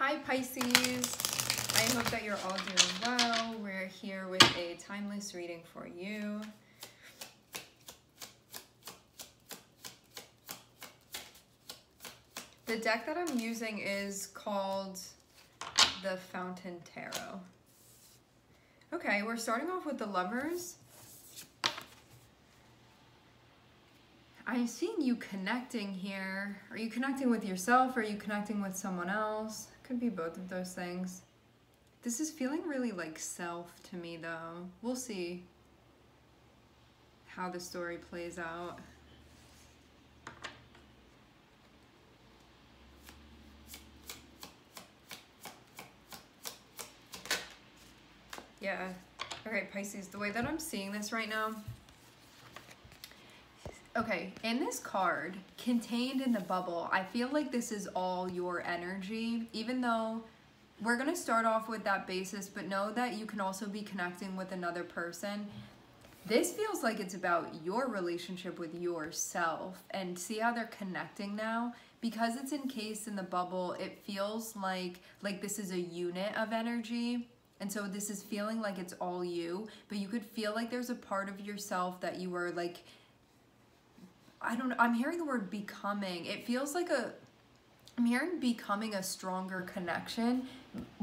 Hi Pisces, I hope that you're all doing well. We're here with a timeless reading for you. The deck that I'm using is called the Fountain Tarot. Okay, we're starting off with the Lovers. I'm seeing you connecting here. Are you connecting with yourself? Or are you connecting with someone else? Could be both of those things. This is feeling really like self to me though. We'll see how the story plays out. Yeah. Okay, Pisces, the way that I'm seeing this right now. Okay, in this card, contained in the bubble, I feel like this is all your energy, even though we're going to start off with that basis, but know that you can also be connecting with another person. This feels like it's about your relationship with yourself, and see how they're connecting now? Because it's encased in the bubble, it feels like this is a unit of energy. And so this is feeling like it's all you, but you could feel like there's a part of yourself that you were like, I don't know, I'm hearing the word becoming. It feels like I'm hearing becoming a stronger connection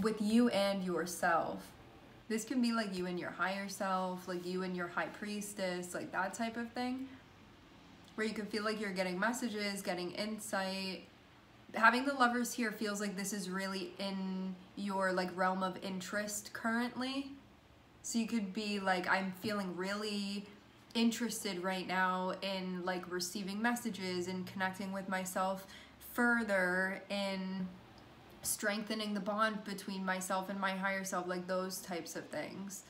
with you and yourself. This can be like you and your higher self, like you and your high priestess, like that type of thing. Where you can feel like you're getting messages, getting insight. Having the Lovers here feels like this is really in your like realm of interest currently. So you could be like, I'm feeling really interested right now in like receiving messages and connecting with myself further, in strengthening the bond between myself and my higher self, like those types of things,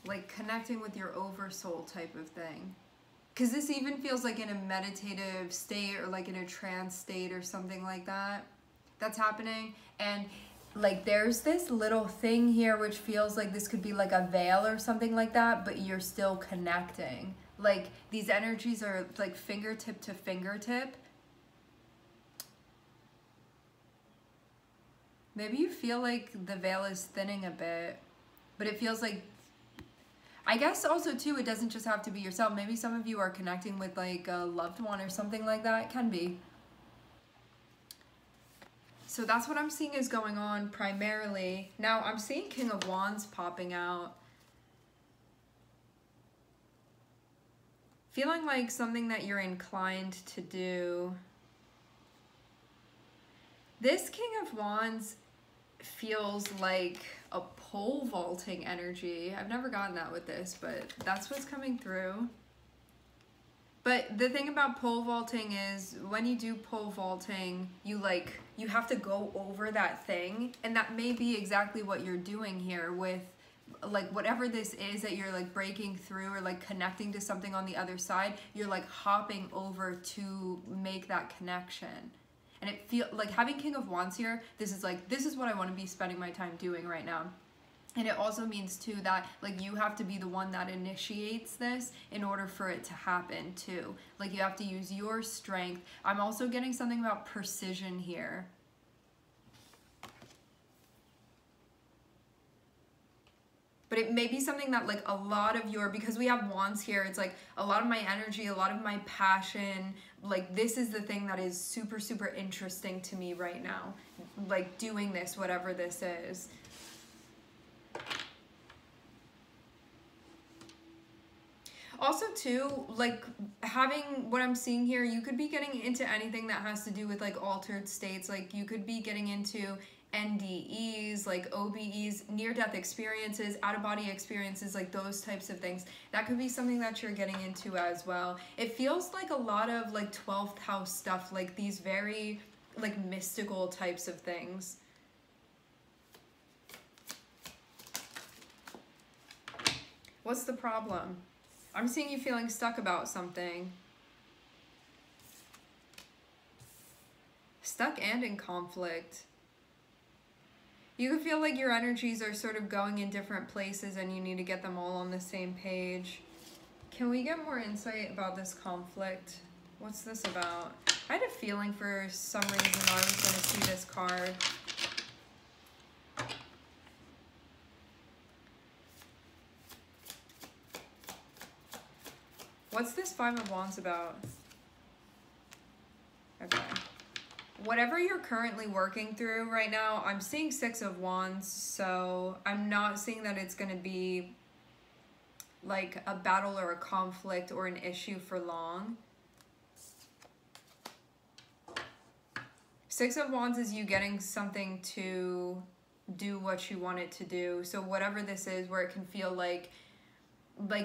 like connecting with your oversoul type of thing. Because this even feels like in a meditative state or like in a trance state or something like that that's happening. And like there's this little thing here which feels like this could be like a veil or something like that, but you're still connecting. Like these energies are like fingertip to fingertip. Maybe you feel like the veil is thinning a bit, but it feels like, I guess also too, it doesn't just have to be yourself. Maybe some of you are connecting with like a loved one or something like that. It can be. So that's what I'm seeing is going on primarily. Now I'm seeing King of Wands popping out. Feeling like something that you're inclined to do. This King of Wands feels like a pole vaulting energy. I've never gotten that with this, but that's what's coming through. But the thing about pole vaulting is when you do pole vaulting, you have to go over that thing, and that may be exactly what you're doing here with like whatever this is that you're like breaking through or like connecting to something on the other side. You're like hopping over to make that connection. And it feels like having King of Wands here, this is what I want to be spending my time doing right now. And it also means too that like you have to be the one that initiates this in order for it to happen too. Like you have to use your strength. I'm also getting something about precision here. But it may be something that like a lot of your, because we have wands here, it's like a lot of my energy, a lot of my passion, like this is the thing that is super, super interesting to me right now. Like doing this, whatever this is. Also too, like having what I'm seeing here, you could be getting into anything that has to do with like altered states. Like you could be getting into NDEs, like OBEs, near-death experiences, out-of-body experiences, like those types of things. That could be something that you're getting into as well. It feels like a lot of like 12th house stuff, like these very like mystical types of things. What's the problem? I'm seeing you feeling stuck about something. Stuck and in conflict. You can feel like your energies are sort of going in different places and you need to get them all on the same page. Can we get more insight about this conflict? What's this about? I had a feeling for some reason I was going to see this card. What's this Five of Wands about? Okay. Whatever you're currently working through right now, I'm seeing Six of Wands, so I'm not seeing that it's going to be like a battle or a conflict or an issue for long. Six of Wands is you getting something to do what you want it to do. So whatever this is, where it can feel like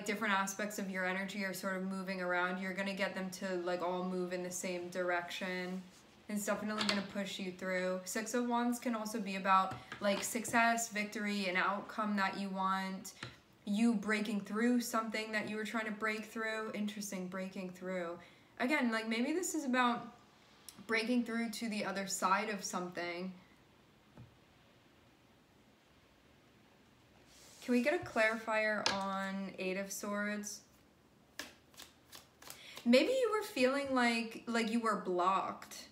different aspects of your energy are sort of moving around, you're going to get them to like all move in the same direction. It's definitely going to push you through. Six of Wands can also be about like success, victory, an outcome that you want, you breaking through something that you were trying to break through. Interesting, breaking through. Again, like maybe this is about breaking through to the other side of something. Can we get a clarifier on Eight of Swords? Maybe you were feeling like you were blocked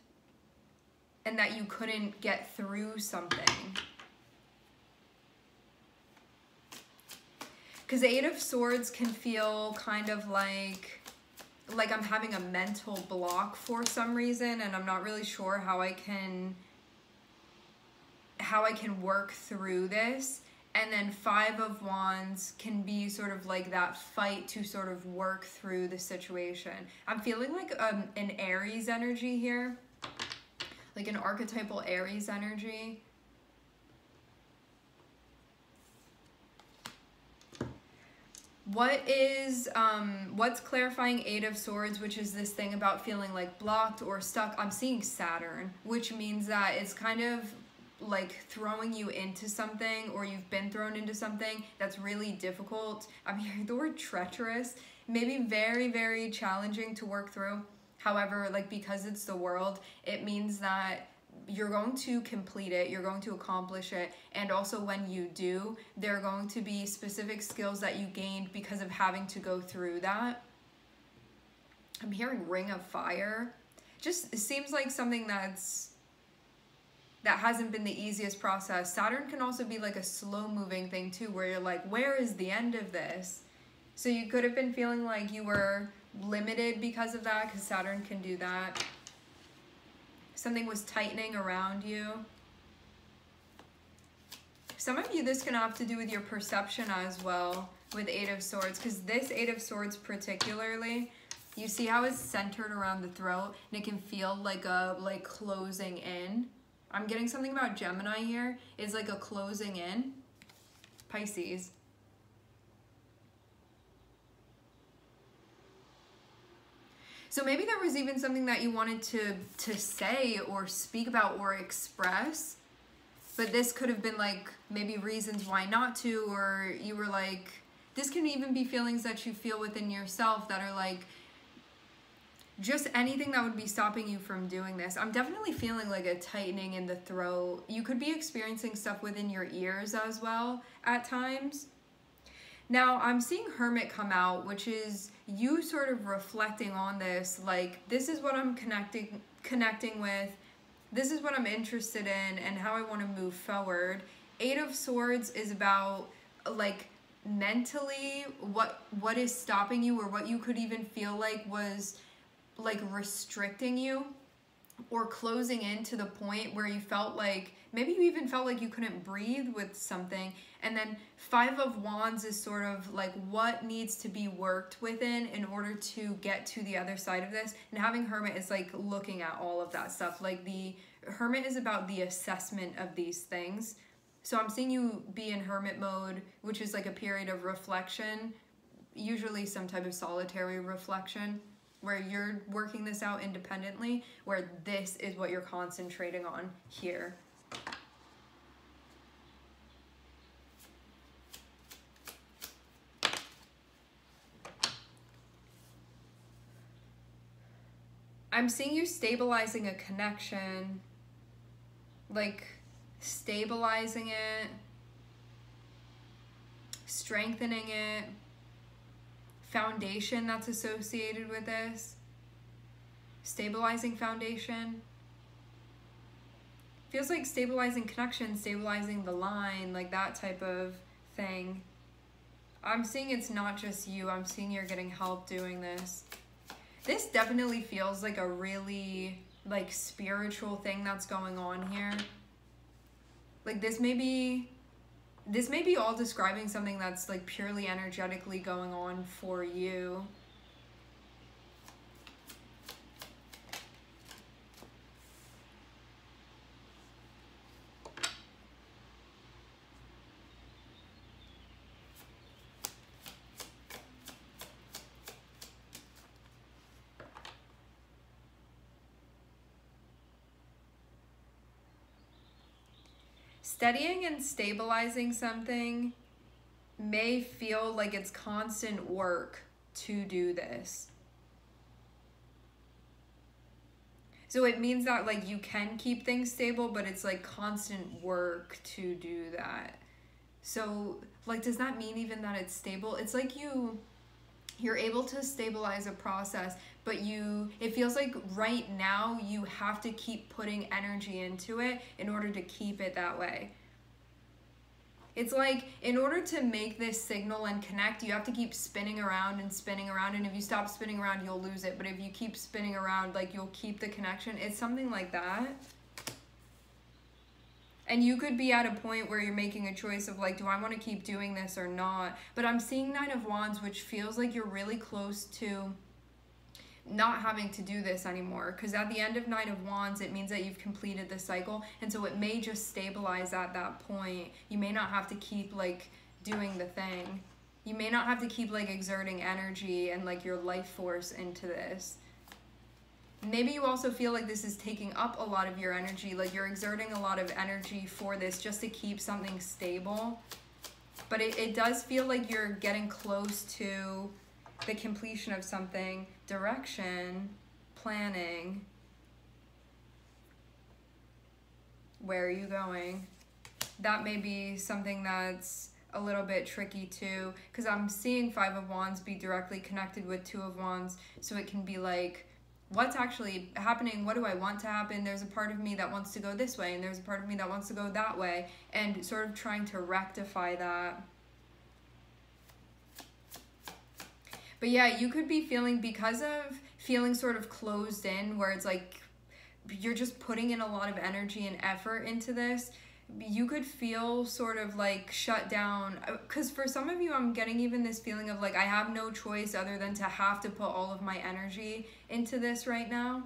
and that you couldn't get through something. Because Eight of Swords can feel kind of like I'm having a mental block for some reason, and I'm not really sure how I can work through this. And then Five of Wands can be sort of like that fight to sort of work through the situation. I'm feeling like an Aries energy here. Like an archetypal Aries energy. What's clarifying Eight of Swords, which is this thing about feeling like blocked or stuck? I'm seeing Saturn, which means that it's kind of like throwing you into something, or you've been thrown into something that's really difficult. I'm hearing the word treacherous. Maybe very, very challenging to work through. However, like because it's the world, it means that you're going to complete it, you're going to accomplish it, and also when you do, there are going to be specific skills that you gained because of having to go through that. I'm hearing Ring of Fire. Just, it seems like something that hasn't been the easiest process. Saturn can also be like a slow moving thing too, where you're like, where is the end of this? So you could have been feeling like you were limited because of that, because Saturn can do that. Something was tightening around you. Some of you, this can have to do with your perception as well with Eight of Swords, because this Eight of Swords particularly, you see how it's centered around the throat, and it can feel like a closing in. I'm getting something about Gemini here. It's like a closing in. Pisces. So maybe there was even something that you wanted to say or speak about or express, but this could have been like maybe reasons why not to, or you were like, this can even be feelings that you feel within yourself that are like, just anything that would be stopping you from doing this. I'm definitely feeling like a tightening in the throat. You could be experiencing stuff within your ears as well at times. Now, I'm seeing Hermit come out, which is you sort of reflecting on this, like, this is what I'm connecting with, this is what I'm interested in, and how I want to move forward. Eight of Swords is about, like, mentally, what is stopping you, or what you could even feel like was, like, restricting you, or closing in to the point where you felt like, maybe you even felt like you couldn't breathe with something. And then Five of Wands is sort of like what needs to be worked within in order to get to the other side of this. And having Hermit is like looking at all of that stuff. Like the Hermit is about the assessment of these things. So I'm seeing you be in Hermit mode, which is like a period of reflection, usually some type of solitary reflection, where you're working this out independently, where this is what you're concentrating on here. I'm seeing you stabilizing a connection, like stabilizing it, strengthening it, foundation that's associated with this, stabilizing foundation. Feels like stabilizing connection, stabilizing the line, like that type of thing. I'm seeing it's not just you. I'm seeing you're getting help doing this. This definitely feels like a really, like, spiritual thing that's going on here. Like, this may be all describing something that's, like, purely energetically going on for you. Steadying and stabilizing something may feel like it's constant work to do this. So it means that, like, you can keep things stable, but it's like constant work to do that. So, like, does that mean even that it's stable? It's like you're able to stabilize a process, but it feels like right now you have to keep putting energy into it in order to keep it that way. It's like, in order to make this signal and connect, you have to keep spinning around, and if you stop spinning around, you'll lose it. But if you keep spinning around, like, you'll keep the connection. It's something like that. And you could be at a point where you're making a choice of, like, do I want to keep doing this or not? But I'm seeing Nine of Wands, which feels like you're really close to not having to do this anymore, because at the end of Nine of Wands, it means that you've completed the cycle, and so it may just stabilize at that point. You may not have to keep, like, doing the thing. You may not have to keep, like, exerting energy and, like, your life force into this. Maybe you also feel like this is taking up a lot of your energy, like you're exerting a lot of energy for this just to keep something stable. But it does feel like you're getting close to the completion of something. Direction, planning. Where are you going? That may be something that's a little bit tricky too, because I'm seeing Five of Wands be directly connected with Two of Wands, so it can be like, what's actually happening? What do I want to happen? There's a part of me that wants to go this way, and there's a part of me that wants to go that way, and sort of trying to rectify that. But yeah, you could be feeling, because of feeling sort of closed in, where it's like you're just putting in a lot of energy and effort into this, you could feel sort of like shut down. Because for some of you, I'm getting even this feeling of like, I have no choice other than to have to put all of my energy into this right now.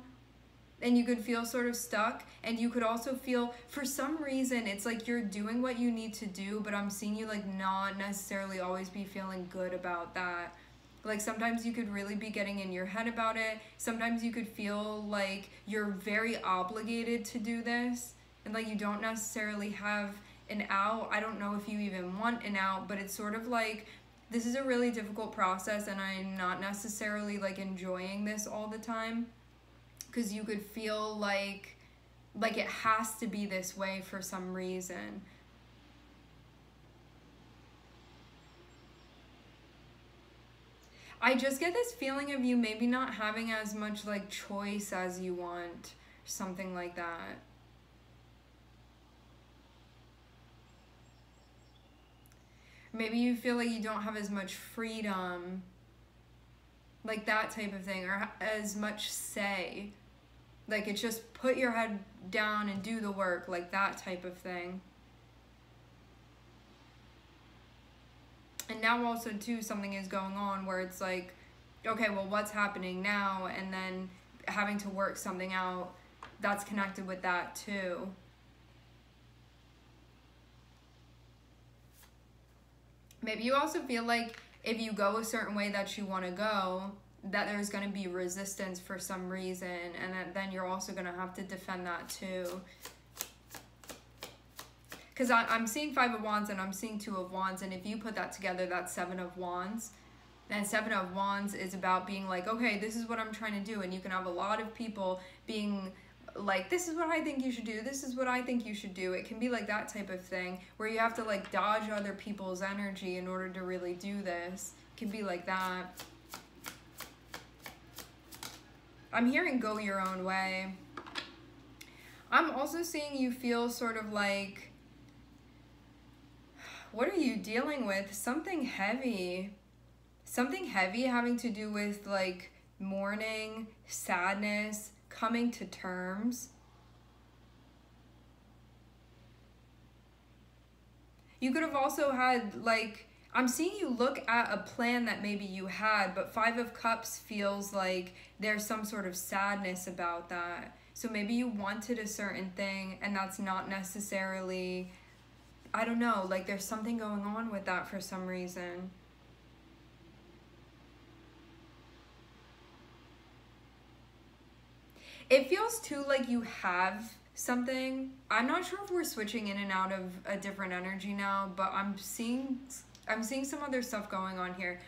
And you could feel sort of stuck. And you could also feel, for some reason, it's like you're doing what you need to do, but I'm seeing you like not necessarily always be feeling good about that. Like sometimes you could really be getting in your head about it. Sometimes you could feel like you're very obligated to do this, and like you don't necessarily have an out. I don't know if you even want an out, but it's sort of like, this is a really difficult process, and I'm not necessarily like enjoying this all the time, because you could feel like it has to be this way for some reason. I just get this feeling of you maybe not having as much like choice as you want, something like that. Maybe you feel like you don't have as much freedom, like that type of thing, or as much say. Like it's just put your head down and do the work, like that type of thing. And now also too, something is going on where it's like, okay, well, what's happening now? And then having to work something out that's connected with that too. Maybe you also feel like if you go a certain way that you want to go, that there's going to be resistance for some reason, and then you're also going to have to defend that too. Because I'm seeing Five of Wands and I'm seeing Two of Wands, and if you put that together, that's Seven of Wands. And Seven of Wands is about being like, okay, this is what I'm trying to do. And you can have a lot of people being like, this is what I think you should do. This is what I think you should do. It can be like that type of thing where you have to like dodge other people's energy in order to really do this. It can be like that. I'm hearing go your own way. I'm also seeing you feel sort of like, What are you dealing with? Something heavy. Something heavy having to do with like mourning, sadness, coming to terms. You could have also had like, I'm seeing you look at a plan that maybe you had, but Five of Cups feels like there's some sort of sadness about that. So maybe you wanted a certain thing and that's not necessarily, I don't know, like there's something going on with that for some reason. It feels too like you have something. I'm not sure if we're switching in and out of a different energy now, but I'm seeing some other stuff going on here.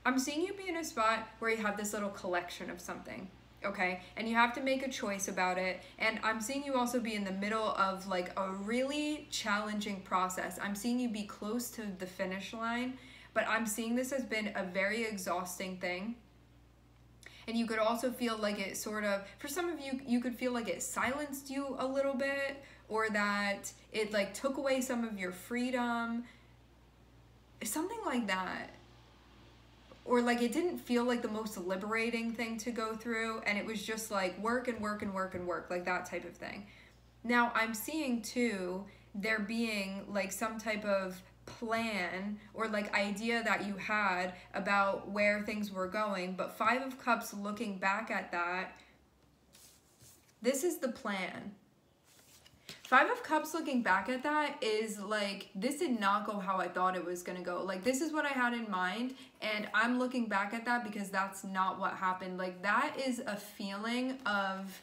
I'm seeing you be in a spot where you have this little collection of something, okay? And you have to make a choice about it. And I'm seeing you also be in the middle of like a really challenging process. I'm seeing you be close to the finish line, but I'm seeing this has been a very exhausting thing. And you could also feel like it sort of, for some of you, you could feel like it silenced you a little bit, or that it like took away some of your freedom, something like that. Or like it didn't feel like the most liberating thing to go through, and it was just like work and work and work and work, like that type of thing. Now I'm seeing too, there being like some type of plan or like idea that you had about where things were going, but Five of Cups looking back at that, this is the plan. Five of Cups looking back at that is like, this did not go how I thought it was gonna go. Like, this is what I had in mind, and I'm looking back at that because that's not what happened. Like, that is a feeling of,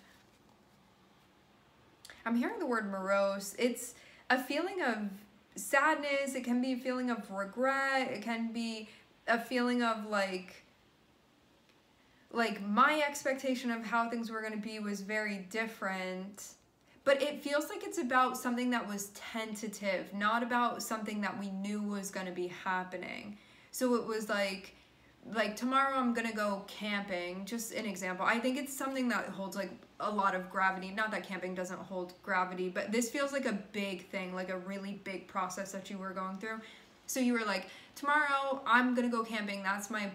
I'm hearing the word morose. It's a feeling of sadness. It can be a feeling of regret. It can be a feeling of like my expectation of how things were going to be was very different. But it feels like it's about something that was tentative, not about something that we knew was going to be happening. So it was like tomorrow I'm gonna go camping, just an example. I think it's something that holds like a lot of gravity. Not that camping doesn't hold gravity, but this feels like a big thing, like a really big process that you were going through. So you were like, tomorrow I'm gonna go camping, that's my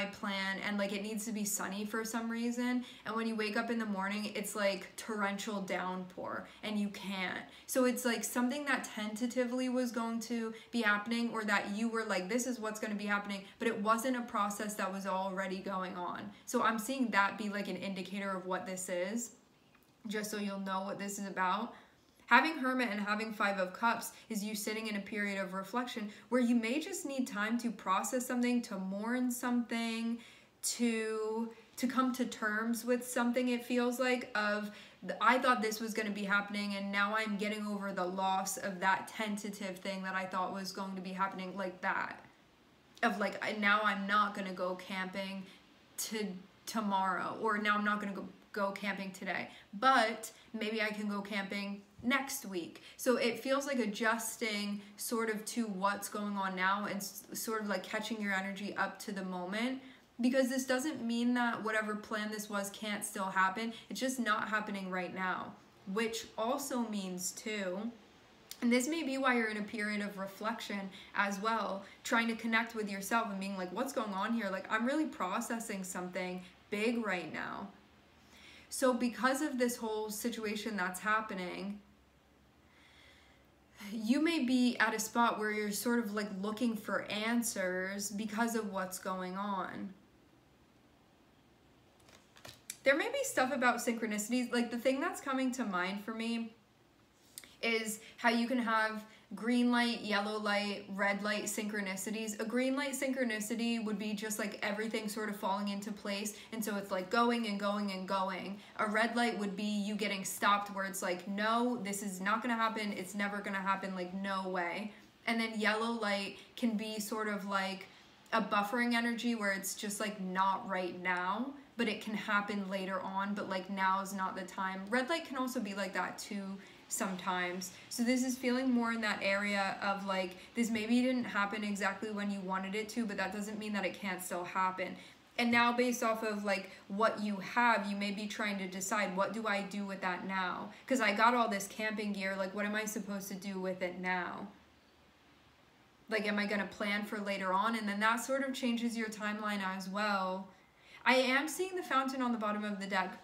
plan, and like it needs to be sunny for some reason, and when you wake up in the morning it's like torrential downpour and you can't. So it's like something that tentatively was going to be happening, or that you were like, this is what's going to be happening, but it wasn't a process that was already going on. So I'm seeing that be like an indicator of what this is, just so you'll know what this is about. Having Hermit and having Five of Cups is you sitting in a period of reflection where you may just need time to process something, to mourn something, to come to terms with something. It feels like of, I thought this was going to be happening, and now I'm getting over the loss of that tentative thing that I thought was going to be happening, like that. Of like, now I'm not going to go camping tomorrow, or now I'm not going to go camping today, but maybe I can go camping next week. So it feels like adjusting sort of to what's going on now, and sort of like catching your energy up to the moment, because this doesn't mean that whatever plan this was can't still happen. It's just not happening right now, which also means too, and this may be why you're in a period of reflection as well, trying to connect with yourself and being like, what's going on here? Like, I'm really processing something big right now. So because of this whole situation that's happening, you may be at a spot where you're sort of like looking for answers because of what's going on. There may be stuff about synchronicities. Like, the thing that's coming to mind for me is how you can have green light, yellow light, red light synchronicities. A green light synchronicity would be just like everything sort of falling into place, and so it's like going and going and going. A red light would be you getting stopped, where it's like, no, this is not gonna happen, it's never gonna happen, like no way. And then yellow light can be sort of like a buffering energy, where it's just like not right now, but it can happen later on, but like now is not the time. Red light can also be like that too sometimes. So this is feeling more in that area of like, this maybe didn't happen exactly when you wanted it to, but that doesn't mean that it can't still happen. And now, based off of like what you have, you may be trying to decide, what do I do with that now? Because I got all this camping gear, like what am I supposed to do with it now? Like, am I going to plan for later on? And then that sort of changes your timeline as well. I am seeing the fountain on the bottom of the deck.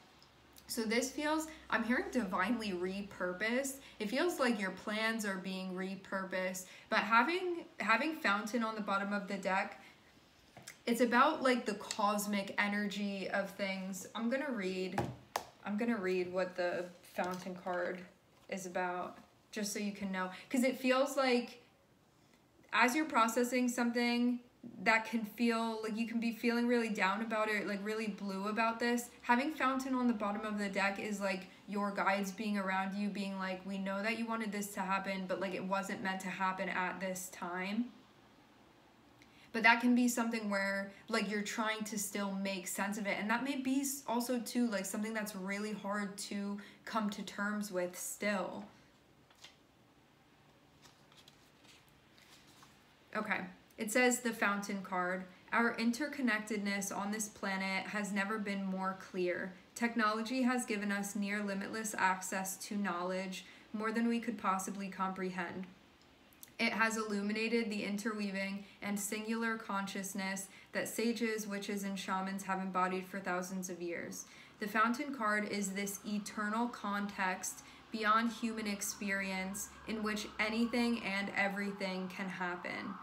So this feels, I'm hearing divinely repurposed. It feels like your plans are being repurposed. But having fountain on the bottom of the deck, it's about like the cosmic energy of things. I'm gonna read what the fountain card is about, just so you can know. Because it feels like as you're processing something that can feel like you can be feeling really down about it, like really blue about this, having fountain on the bottom of the deck is like your guides being around you, being like, we know that you wanted this to happen, but like it wasn't meant to happen at this time. But that can be something where like you're trying to still make sense of it. And that may be also too like something that's really hard to come to terms with still. Okay, it says the fountain card. Our interconnectedness on this planet has never been more clear. Technology has given us near limitless access to knowledge, more than we could possibly comprehend. It has illuminated the interweaving and singular consciousness that sages, witches, and shamans have embodied for thousands of years. The fountain card is this eternal context beyond human experience in which anything and everything can happen.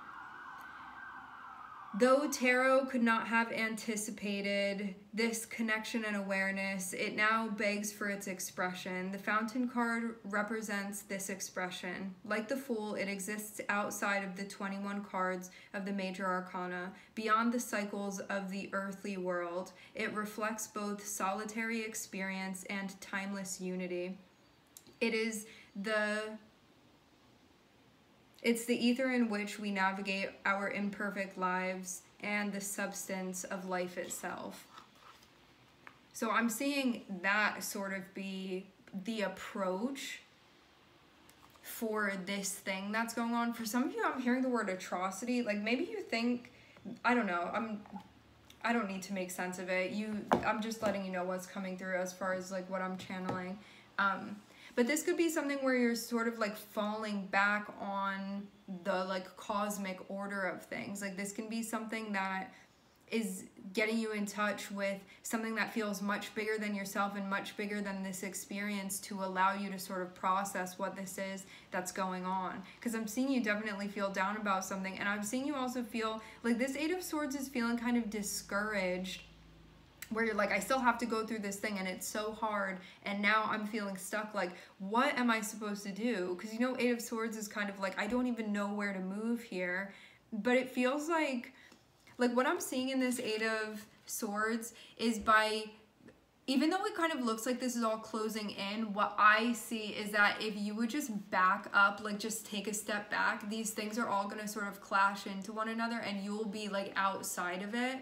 Though tarot could not have anticipated this connection and awareness, it now begs for its expression. The fountain card represents this expression. Like the Fool, it exists outside of the 21 cards of the major arcana, beyond the cycles of the earthly world. It reflects both solitary experience and timeless unity. It's the ether in which we navigate our imperfect lives and the substance of life itself. So I'm seeing that sort of be the approach for this thing that's going on. For some of you, I'm hearing the word atrocity. Like maybe you think, I don't know, I don't need to make sense of it. I'm just letting you know what's coming through as far as like what I'm channeling. But this could be something where you're sort of like falling back on the like cosmic order of things. Like this can be something that is getting you in touch with something that feels much bigger than yourself and much bigger than this experience to allow you to sort of process what this is that's going on. Because I'm seeing you definitely feel down about something, and I'm seeing you also feel like this Eight of Swords is feeling kind of discouraged, where you're like, I still have to go through this thing and it's so hard, and now I'm feeling stuck. Like, what am I supposed to do? Because you know, Eight of Swords is kind of like, I don't even know where to move here. But it feels like what I'm seeing in this Eight of Swords is even though it kind of looks like this is all closing in, what I see is that if you would just back up, like just take a step back, these things are all gonna sort of clash into one another and you'll be like outside of it.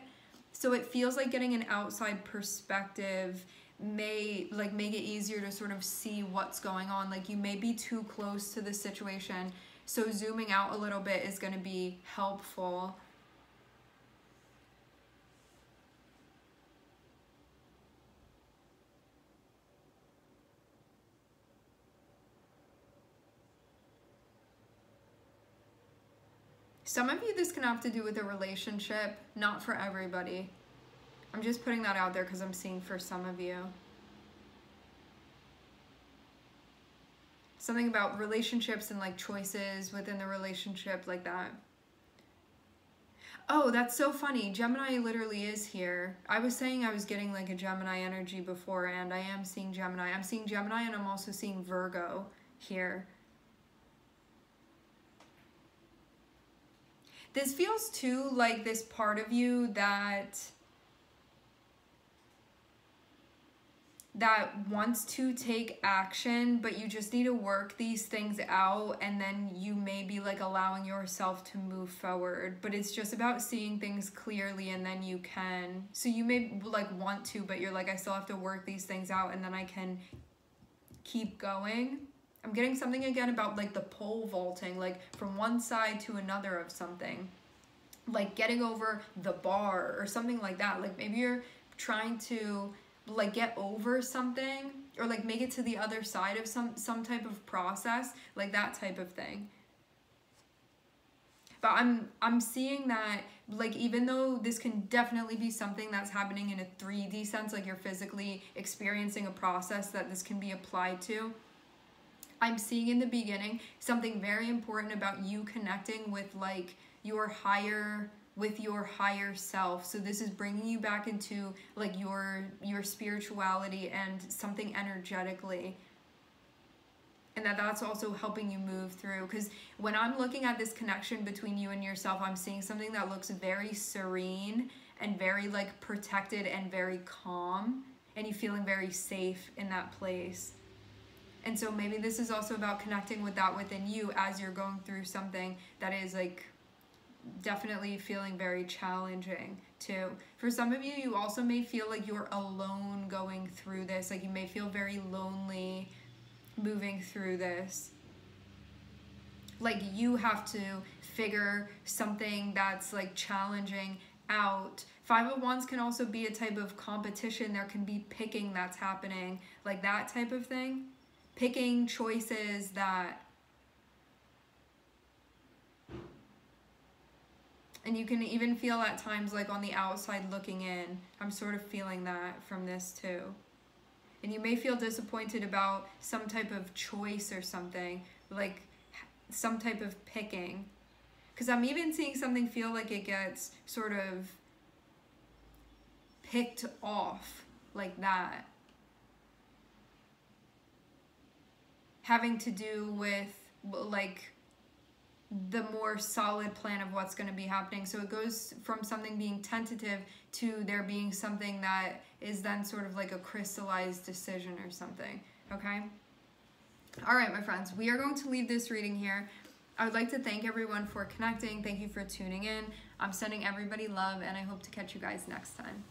So it feels like getting an outside perspective may like make it easier to sort of see what's going on. Like you may be too close to the situation, so zooming out a little bit is going to be helpful. Some of you, this can have to do with a relationship, not for everybody. I'm just putting that out there because I'm seeing for some of you. Something about relationships and like choices within the relationship, like that. Oh, that's so funny. Gemini literally is here. I was saying I was getting like a Gemini energy before, and I am seeing Gemini. I'm seeing Gemini and I'm also seeing Virgo here. This feels too like this part of you that wants to take action, but you just need to work these things out, and then you may be like allowing yourself to move forward. But it's just about seeing things clearly, and then you can. So you may like want to, but you're like, I still have to work these things out, and then I can keep going. I'm getting something again about like the pole vaulting, like from one side to another of something, like getting over the bar or something like that. Like maybe you're trying to like get over something, or like make it to the other side of some type of process, like that type of thing. But I'm seeing that, like, even though this can definitely be something that's happening in a 3D sense, like you're physically experiencing a process that this can be applied to, I'm seeing in the beginning something very important about you connecting with like your higher self. So this is bringing you back into like your spirituality and something energetically. And that's also helping you move through, because when I'm looking at this connection between you and yourself, I'm seeing something that looks very serene and very like protected and very calm, and you feeling very safe in that place. And so maybe this is also about connecting with that within you as you're going through something that is like definitely feeling very challenging too. For some of you, you also may feel like you're alone going through this. Like you may feel very lonely moving through this. Like you have to figure something that's like challenging out. 5 of Wands can also be a type of competition. There can be picking that's happening, like that type of thing. Picking choices that, and you can even feel at times like on the outside looking in. I'm sort of feeling that from this too. And you may feel disappointed about some type of choice or something, like some type of picking. Because I'm even seeing something feel like it gets sort of picked off like that. Having to do with like the more solid plan of what's going to be happening. So it goes from something being tentative to there being something that is then sort of like a crystallized decision or something. Okay? All right, my friends, we are going to leave this reading here. I would like to thank everyone for connecting. Thank you for tuning in. I'm sending everybody love, and I hope to catch you guys next time.